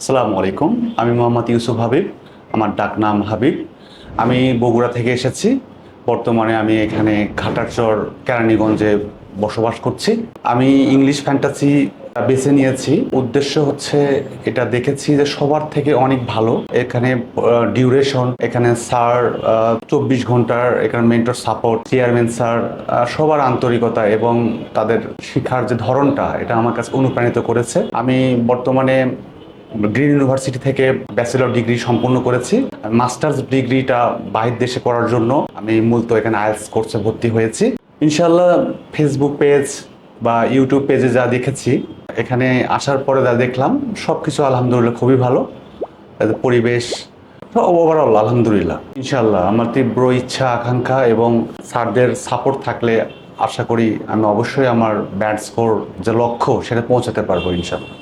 আসসালামু আলাইকুম। আমি মোহাম্মদ ইউসুফ হাবিব। আমার ডাকনাম হাবিব। আমি বগুড়া থেকে এসেছি। বর্তমানে আমি এখানে ঘাটারচর কেরানীগঞ্জে বসবাস করছি। আমি ইংলিশ ফ্যান্টাসি বেছে নিয়েছি। উদ্দেশ্য হচ্ছে এটা দেখেছি যে সবার থেকে অনেক ভালো। এখানে ডিউরেশন, এখানে স্যার 24 ঘন্টার, এখানে মেন্টর সাপোর্ট, চেয়ারম্যান স্যার সবার আন্তরিকতা এবং তাদের শিক্ষার যে ধরনটা, এটা আমার কাছে অনুপ্রাণিত করেছে। আমি বর্তমানে গ্রিন ইউনিভার্সিটি থেকে ব্যাচেলর ডিগ্রি সম্পন্ন করেছি। মাস্টার্স ডিগ্রিটা বাহির দেশে করার জন্য আমি মূলত এখানে আইএলটিএস কোর্সে ভর্তি হয়েছি। ইনশাল্লাহ ফেসবুক পেজ বা ইউটিউব পেজে যা দেখেছি, এখানে আসার পরে যা দেখলাম, সব কিছু আলহামদুলিল্লাহ খুবই ভালো। পরিবেশ ওভারঅল আলহামদুলিল্লাহ। ইনশাল্লাহ আমার তীব্র ইচ্ছা আকাঙ্ক্ষা এবং স্যারদের সাপোর্ট থাকলে আশা করি আমি অবশ্যই আমার ব্যাড স্কোর যে লক্ষ্য সেটা পৌঁছাতে পারবো ইনশাল্লাহ।